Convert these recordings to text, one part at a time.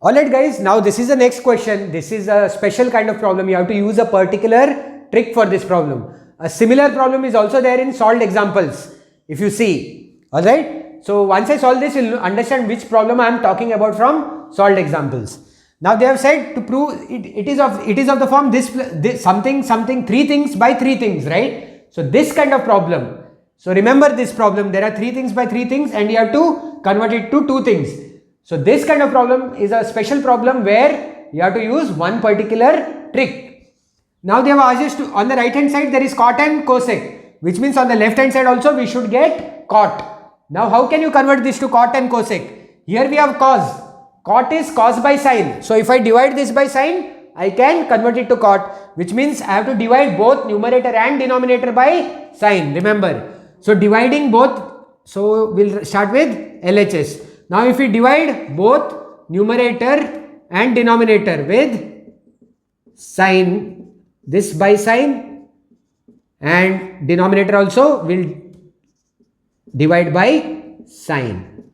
Alright guys, now this is the next question. This is a special kind of problem. You have to use a particular trick for this problem. A similar problem is also there in solved examples, if you see. Alright, so once I solve this, you'll understand which problem I am talking about from solved examples. Now they have said to prove it is of the form this something three things by three things, right? So this kind of problem. So remember this problem, there are three things by three things and you have to convert it to two things. So this kind of problem is a special problem where you have to use one particular trick. Now they have asked us to, on the right hand side there is cot and cosec, which means on the left hand side also we should get cot. Now how can you convert this to cot and cosec? Here we have cos. Cot is cos by sine. So if I divide this by sine, I can convert it to cot, which means I have to divide both numerator and denominator by sine. Remember. So dividing both, so we'll start with LHS. Now if we divide both numerator and denominator with sine, this by sine, and denominator also will divide by sine.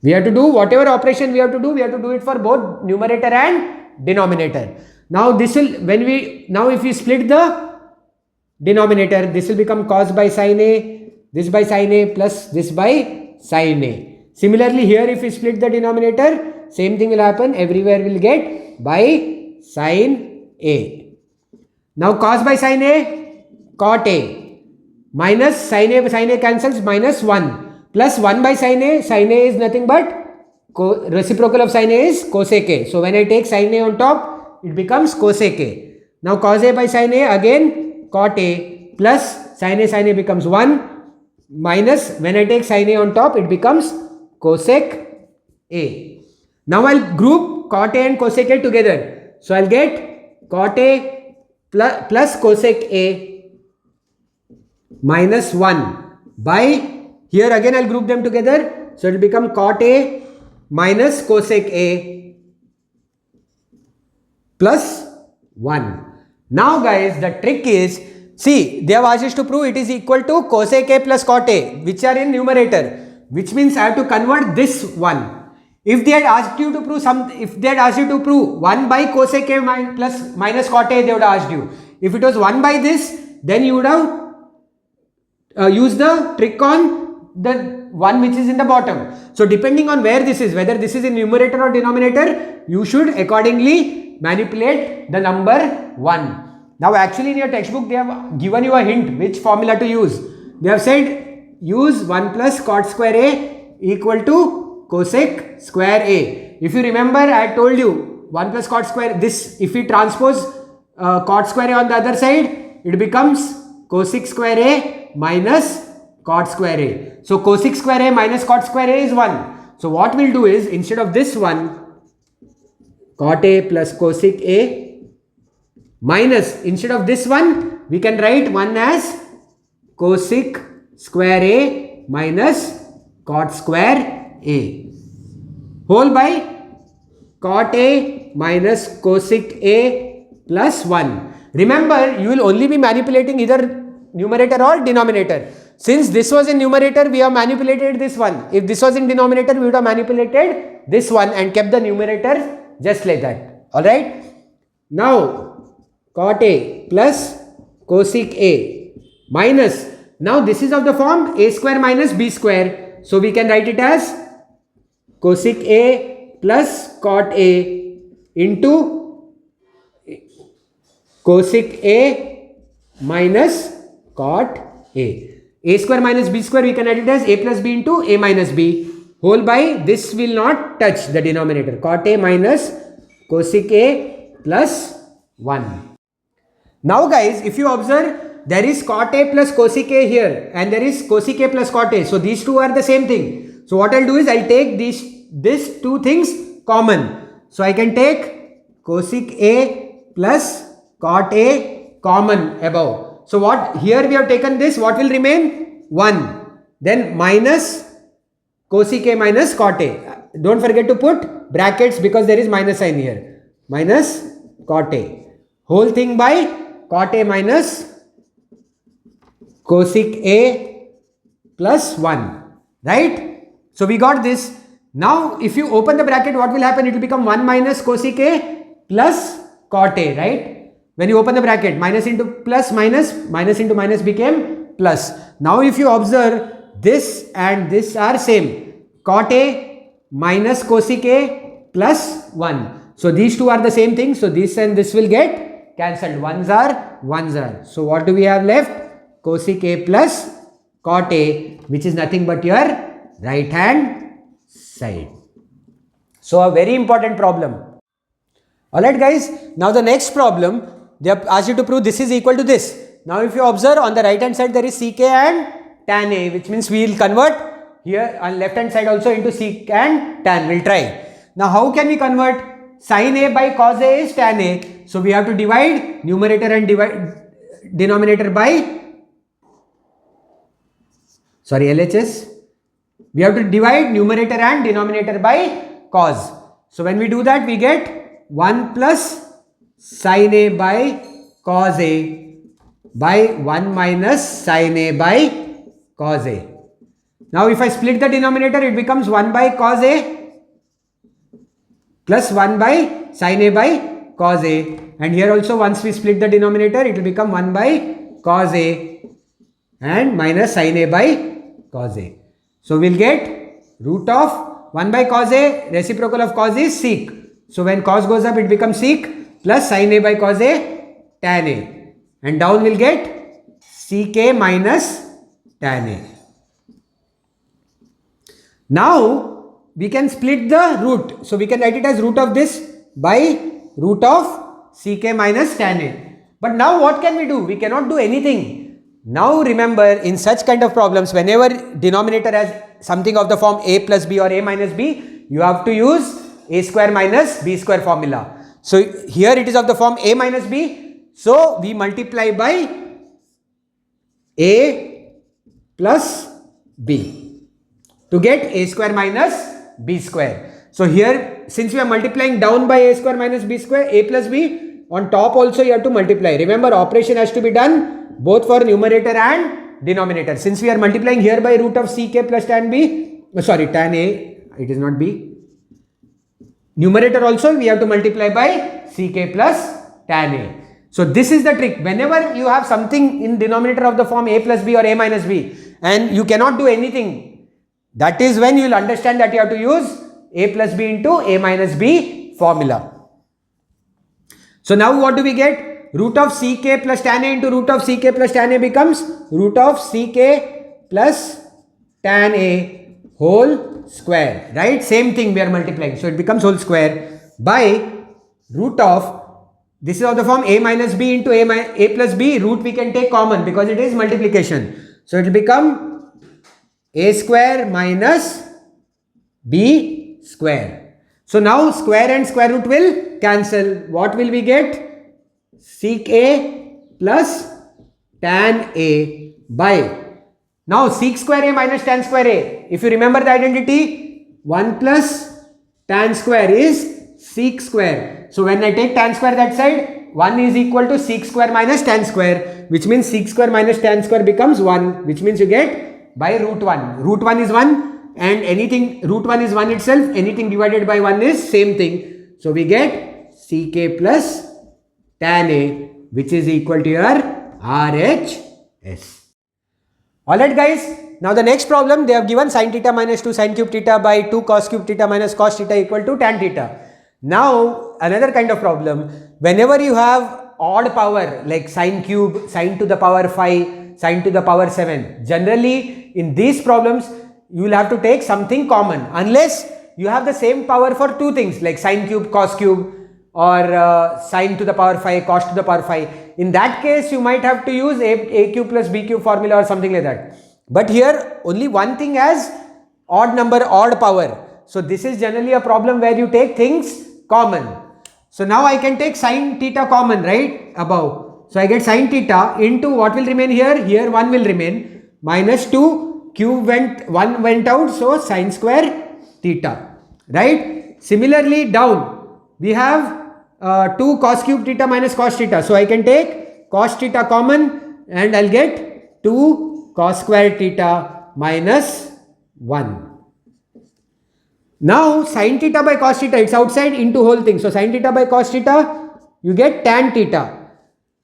We have to do whatever operation we have to do it for both numerator and denominator. Now this will, if we split the denominator, this will become cos by sine A, this by sine A plus this by sine A. Similarly here if we split the denominator, same thing will happen, everywhere we'll get by sine A. Now cos by sine A, cot A, minus sine A cancels, minus 1, plus 1 by sine A is nothing but reciprocal of sine A is cosec A. So when I take sine A on top, it becomes cosec A. Now cos A by sine A, again cot A, plus sine A becomes 1, minus when I take sine A on top, it becomes cosec A. Now I'll group cot A and cosec A together. So I'll get cot A plus cosec A minus 1 by, here again I'll group them together. So it will become cot A minus cosec A plus 1. Now guys, the trick is, see, they have asked us to prove it is equal to cosec A plus cot A, which are in numerator, which means I have to convert this one. If they had asked you to prove 1 by cosec A plus minus cot A, they would have asked you. If it was 1 by this, then you would have used the trick on the one which is in the bottom. So depending on where this is, whether this is in numerator or denominator, you should accordingly manipulate the number 1. Now actually in your textbook they have given you a hint which formula to use. They have said use 1 plus cot square A equal to cosec square A. If you remember, I had told you 1 plus cot square, this if we transpose cot square A on the other side, it becomes cosec square A minus cot square A. So cosec square A minus cot square A is 1. So what we'll do is, instead of this one, cot A plus cosec A minus, instead of this one, we can write 1 as cosec square A minus cot square A whole by cot A minus cosec A plus 1. Remember, you will only be manipulating either numerator or denominator. Since this was in numerator, we have manipulated this one. If this was in denominator, we would have manipulated this one and kept the numerator just like that. Alright. Now, cot A plus cosec A minus, now this is of the form A square minus B square. So we can write it as cosec A plus cot A into cosec A minus cot A. A square minus B square, we can write it as A plus B into A minus B whole by, this will not touch the denominator, cot A minus cosec A plus 1. Now guys, if you observe, there is cot A plus cosec A here and there is cosec A plus cot A. So these two are the same thing. So what I'll do is I'll take these two things common. So I can take cosec A plus cot A common above. So what, here we have taken this, what will remain? 1. Then minus cosec A minus cot A. Don't forget to put brackets because there is minus sign here. Minus cot A. Whole thing by cot A minus cosec A plus 1. Right? So we got this. Now, if you open the bracket, what will happen? It will become 1 minus cosec A plus cot A, right? When you open the bracket, minus into plus minus, minus into minus became plus. Now, if you observe, this and this are same. Cot A minus cosec A plus 1. So, these two are the same thing. So, this and this will get cancelled. Ones are, ones are. So, what do we have left? Cosec A plus cot A, which is nothing but your right hand side. So, a very important problem. Alright guys, now the next problem, they have asked you to prove this is equal to this. Now, if you observe on the right hand side, there is sec and tan A, which means we will convert here on left hand side also into sec and tan. We will try. Now, how can we convert? Sin A by cos A is tan A. So, we have to divide numerator and denominator by, sorry, LHS. We have to divide numerator and denominator by cos. So, when we do that, we get 1 plus sin A by cos A by 1 minus sin A by cos A. Now, if I split the denominator, it becomes 1 by cos A plus 1 by sin A by cos A. And here also, once we split the denominator, it will become 1 by cos A and minus sin A by cos A. So, we will get root of 1 by cos A, reciprocal of cos is sec. So, when cos goes up, it becomes sec plus sin A by cos A, tan A. And down we will get sec A minus tan A. Now, we can split the root. So, we can write it as root of this by root of sec A minus tan A. But now, what can we do? We cannot do anything. Now remember, in such kind of problems, whenever denominator has something of the form a plus b or a minus b, you have to use a square minus b square formula. So here it is of the form a minus b. So we multiply by a plus b to get a square minus b square. So here, since we are multiplying down by a square minus b square, a plus b, on top also you have to multiply. Remember, operation has to be done both for numerator and denominator. Since we are multiplying here by root of sec plus tan b, tan a, it is not b. Numerator also we have to multiply by sec plus tan a. So this is the trick. Whenever you have something in denominator of the form a plus b or a minus b and you cannot do anything, that is when you will understand that you have to use a plus b into a minus b formula. So now what do we get? Root of sec plus tan A into root of sec plus tan A becomes root of sec plus tan A whole square, right? Same thing we are multiplying. So it becomes whole square by root of, this is of the form a minus b into a plus b, root we can take common because it is multiplication. So it will become a square minus b square. So now square and square root will cancel. What will we get? Sec A plus tan A by, now sec square A minus tan square A. If you remember the identity, 1 plus tan square is sec square. So when I take tan square that side, 1 is equal to sec square minus tan square, which means sec square minus tan square becomes 1, which means you get by root 1. Root 1 is 1 and anything, root 1 is 1 itself, anything divided by 1 is same thing. So we get sec A plus tan A, which is equal to your RHS. Alright guys, now the next problem, they have given sin theta minus 2 sin cube theta by 2 cos cube theta minus cos theta equal to tan theta. Now another kind of problem, whenever you have odd power like sin cube, sin to the power 5, sin to the power 7, generally in these problems you will have to take something common unless you have the same power for two things like sin cube, cos cube, or sin to the power 5, cos to the power 5. In that case, you might have to use a cube plus b cube formula or something like that. But here, only one thing has odd number, odd power. So this is generally a problem where you take things common. So now I can take sin theta common, right, above. So I get sin theta into what will remain here? Here 1 will remain, minus 2, cube 1 went out, so sin square theta, right. Similarly down, we have 2 cos cube theta minus cos theta. So I can take cos theta common and I'll get 2 cos square theta minus 1. Now sin theta by cos theta, it's outside into whole thing. So sin theta by cos theta, you get tan theta.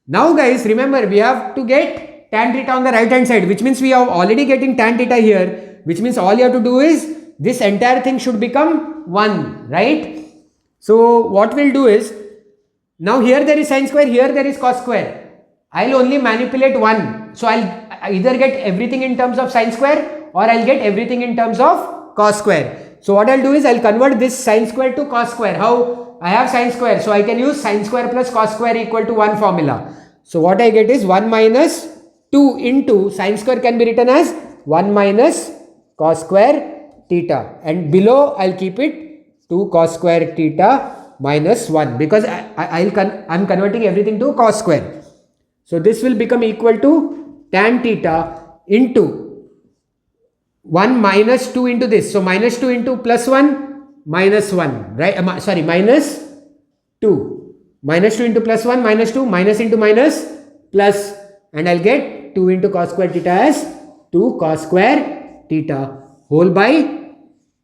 Now guys, remember we have to get tan theta on the right hand side, which means we are already getting tan theta here, which means all you have to do is this entire thing should become 1, right? So what we'll do is, now here there is sine square, here there is cos square. I'll only manipulate 1. So I'll either get everything in terms of sine square or I'll get everything in terms of cos square. So what I'll do is I'll convert this sine square to cos square. How? I have sine square, so I can use sine square plus cos square equal to 1 formula. So what I get is 1 minus 2 into sine square can be written as 1 minus cos square theta, and below I'll keep it 2 cos square theta minus 1 because I'm converting everything to cos square. So this will become equal to tan theta into 1 minus 2 into this. So minus 2 into plus 1 minus 1, right? Sorry, minus 2. Minus 2 into plus 1 minus 2, minus into minus plus, and I'll get 2 into cos square theta as 2 cos square theta whole by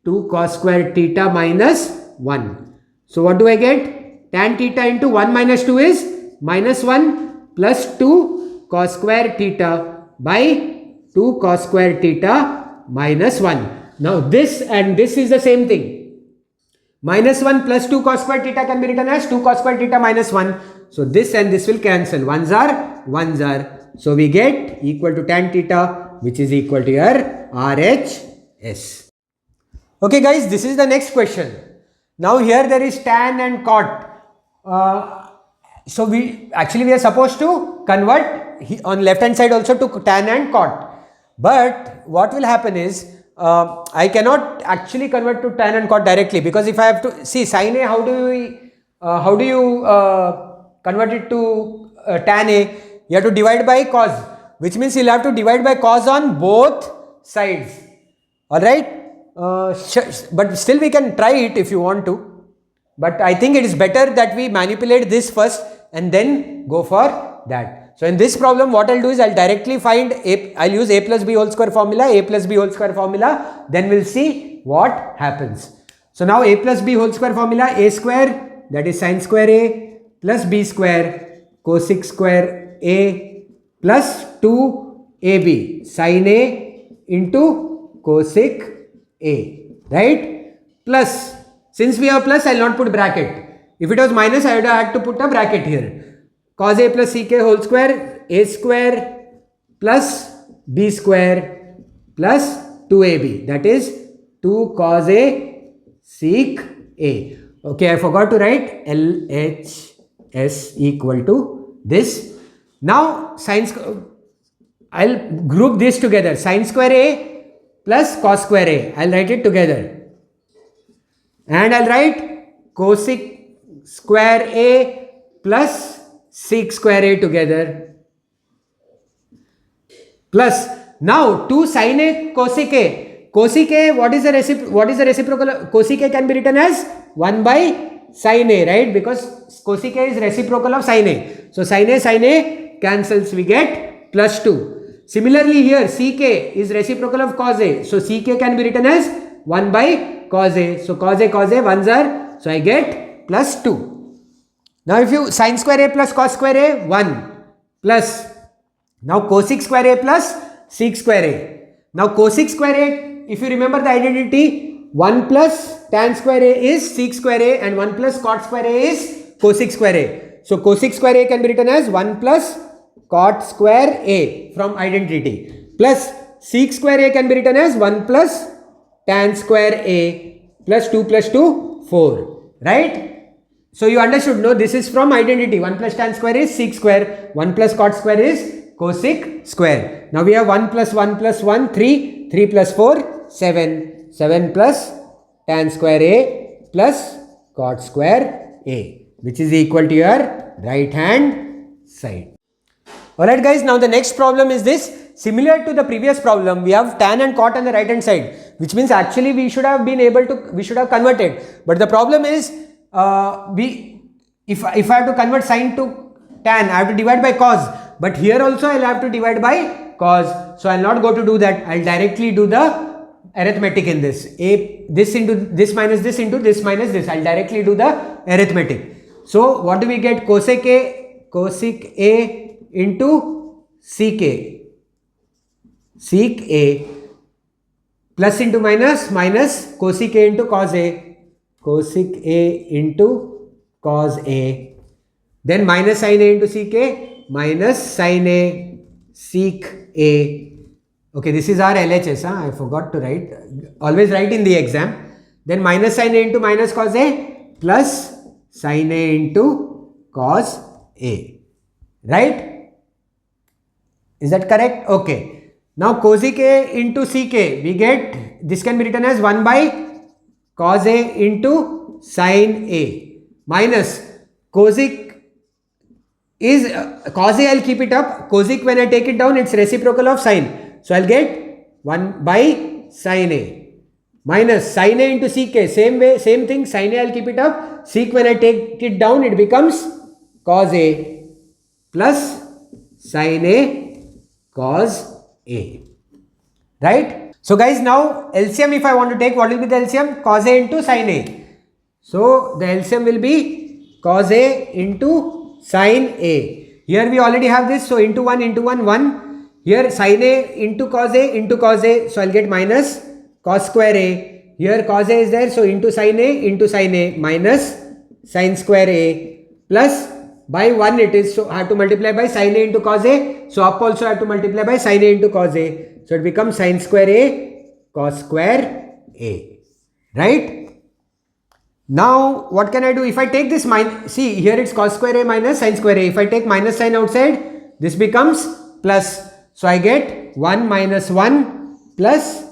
2 cos square theta minus 1. So what do I get? Tan theta into 1 minus 2 is minus 1 plus 2 cos square theta by 2 cos square theta minus 1. Now this and this is the same thing. Minus 1 plus 2 cos square theta can be written as 2 cos square theta minus 1. So this and this will cancel. Ones are ones are. So we get equal to tan theta, which is equal to your RHS. Okay guys, this is the next question. Now here there is tan and cot. So we are supposed to convert on left hand side also to tan and cot. But what will happen is, I cannot actually convert to tan and cot directly, because if I have to see sin A, how do you convert it to tan A? You have to divide by cos, which means you'll have to divide by cos on both sides. Alright, but still we can try it if you want to, but I think it is better that we manipulate this first and then go for that. So in this problem, what I'll do is I'll directly find I'll use a plus b whole square formula, a plus b whole square formula, then we'll see what happens. So now a plus b whole square formula, a square, that is sin square a, plus b square cosec square a, plus 2ab sin a into cosec a, right? Plus, since we have plus, I'll not put bracket. If it was minus, I would have had to put a bracket here. Cos a plus sec a whole square, a square plus b square plus 2ab, that is 2 cos a sec a. Okay, I forgot to write LHS equal to this. Now I'll group this together, sin square a plus cos square a, I'll write it together, and I'll write cosec square a plus sec square a together, plus now 2 sin a cosec a. Cosec a, what is the reciprocal? Cosec a can be written as 1 by sin a, right? Because cosec a is reciprocal of sin a. So sin a cancels, we get plus 2. Similarly here sec a is reciprocal of cos a. So sec a can be written as 1 by cos a. So cos a ones are, so I get plus 2. Now if you sin square a plus cos square a, 1 plus, now cosec square a plus sec square a. Now cosec square a, if you remember the identity, 1 plus tan square a is sec square a and 1 plus cot square a is cosec square a. So cosec square a can be written as 1 plus cot square a from identity, plus sec square a can be written as 1 plus tan square a plus 2 4, right? So you understood, no, this is from identity. 1 plus tan square is sec square, 1 plus cot square is cosec square. Now we have 1 plus 1 plus 1, 3, 3 plus 4, 7, 7 plus tan square a plus cot square a, which is equal to your right hand side. Alright guys, now the next problem is this. Similar to the previous problem, we have tan and cot on the right hand side, which means actually we should have converted. But the problem is, if I have to convert sin to tan, I have to divide by cos. But here also I'll have to divide by cos. So I'll not go to do that. I'll directly do the arithmetic in this. This into this minus this into this minus this. I'll directly do the arithmetic. So what do we get? Cosec A into sec A. Sec A plus into minus cosec A into cos A. Cosec A into cos A. Then minus sin A into sec A minus sin A sec A. Okay, this is our LHS. I forgot to write. Always write in the exam. Then minus sin A into minus cos A plus sin A into cos A. Right? Is that correct? Okay. Now cosec A into sec A, we get, this can be written as 1 by cos A into sin A minus cosec is cos A, I'll keep it up. Cosec, when I take it down, it's reciprocal of sin. So I'll get 1 by sin A minus sin A into sec A. Same way, same thing, sin A I'll keep it up. Sec, when I take it down, it becomes cos A plus sin A cos A. Right? So guys, now LCM if I want to take, what will be the LCM? Cos A into sin A. So the LCM will be cos A into sin A. Here we already have this, so into 1 into 1, 1. Here sin A into cos A, so I'll get minus cos square A. Here cos A is there, so into sin A minus sin square A plus by 1 it is, so I have to multiply by sin A into cos A. So up also I have to multiply by sin A into cos A. So it becomes sin square A cos square A. Right? Now what can I do? If I take this minus, see here it's cos square A minus sin square A. If I take minus sign outside, this becomes plus. So I get 1 minus 1 plus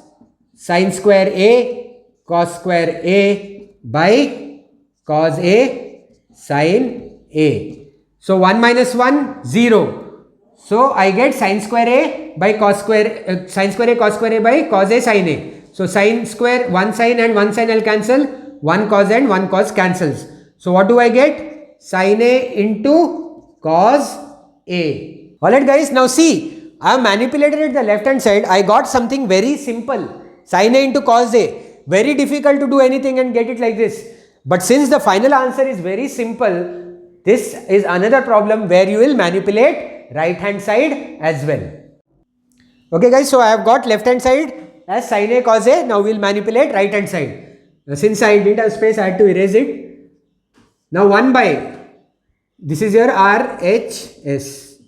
sin square A cos square A by cos A sin A. So 1 minus 1, 0. So I get sin square A by cos square, sin square A cos square A by cos A sin A. So sin square, 1 sin and 1 sin I'll cancel, 1 cos and 1 cos cancels. So what do I get? Sin A into cos A. Alright guys, now see, I have manipulated at the left hand side. I got something very simple. Sin A into cos A. Very difficult to do anything and get it like this. But since the final answer is very simple, this is another problem where you will manipulate right hand side as well. Okay guys, so I have got left hand side as sin A cos A. Now we will manipulate right hand side. Now, since I didn't have space, I had to erase it. Now 1 by, this is your RHS.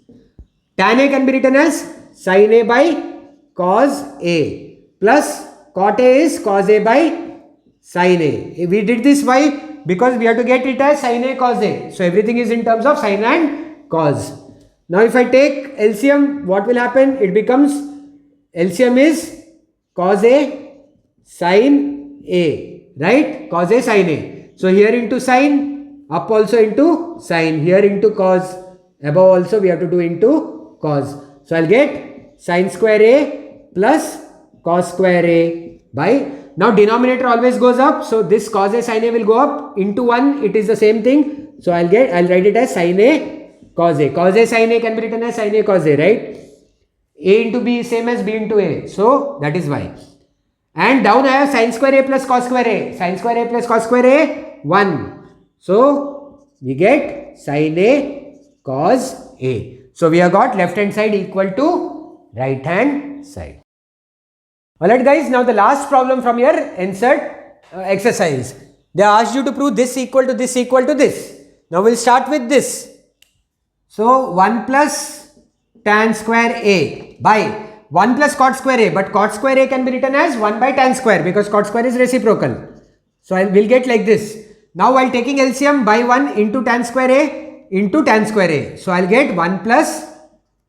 Tan A can be written as sin A by cos A plus cot A is cos A by sin A. We did this why? Because we have to get it as sin A cos A. So everything is in terms of sin and cos. Now if I take LCM, what will happen? It becomes, LCM is cos A sin A, right? Cos A sin A. So here into sin, up also into sin, here into cos, above also we have to do into cos. So I'll get sin square A plus cos square A by, now denominator always goes up, so this cos A sin A will go up, into 1 it is the same thing. So I'll write it as sin A cos A. Cos A sin A can be written as sin A cos A, right? A into B is same as B into A, so that is why. And down I have sin square A plus cos square A. Sin square A plus cos square A, 1. So we get sin A cos A. So we have got left hand side equal to right hand side. Alright guys, now the last problem from your insert exercise. They asked you to prove this equal to this equal to this. Now we'll start with this. So 1 plus tan square A by 1 plus cot square A, but cot square A can be written as 1 by tan square because cot square is reciprocal. So I will get like this. Now while taking LCM, by 1 into tan square A into tan square A. So I'll get 1 plus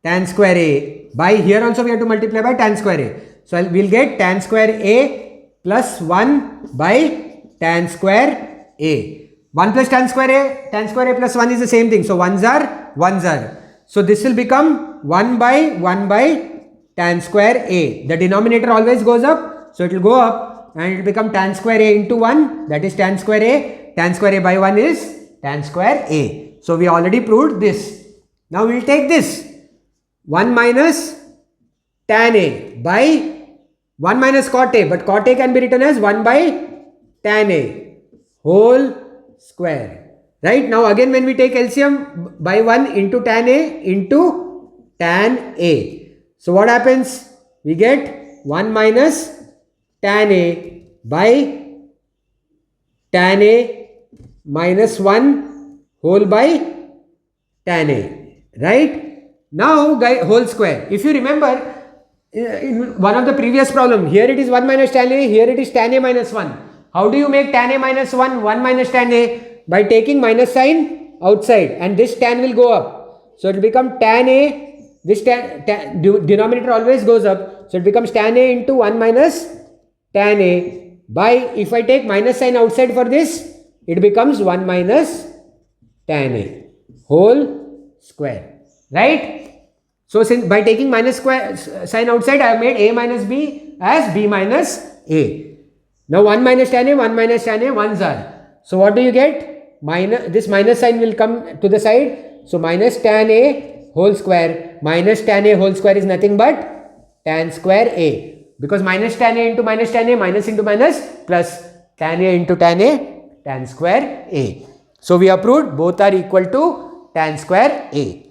tan square A by, here also we have to multiply by tan square A. So we'll get tan square A plus 1 by tan square A. 1 plus tan square A plus 1 is the same thing. So 1s are. So this will become 1 by tan square A. The denominator always goes up. So it will go up and it will become tan square A into 1, that is tan square A. Tan square A by 1 is tan square A. So we already proved this. Now we will take this 1 minus tan A by 1 minus cot A, but cot A can be written as 1 by tan A whole square. Right? Now again when we take LCM, by 1 into tan A into tan A. So what happens? We get 1 minus tan A by tan A minus 1 whole by tan A. Right? Now guys, whole square. If you remember, in one of the previous problem, here it is 1 minus tan A, here it is tan A minus 1. How do you make tan A minus 1, 1 minus tan A? By taking minus sign outside, and this tan will go up. So it will become tan A, this denominator always goes up. So it becomes tan A into 1 minus tan A by, if I take minus sign outside for this, it becomes 1 minus tan A whole square. Right? So since by taking minus square sign outside, I have made A minus B as B minus A. Now 1 minus tan A, 1 minus tan A, 1s are. So what do you get? This minus sign will come to the side. So minus tan A whole square minus tan A whole square is nothing but tan square A. Because minus tan A into minus tan A, minus into minus, plus tan A into tan A, tan square A. So we have proved both are equal to tan square A.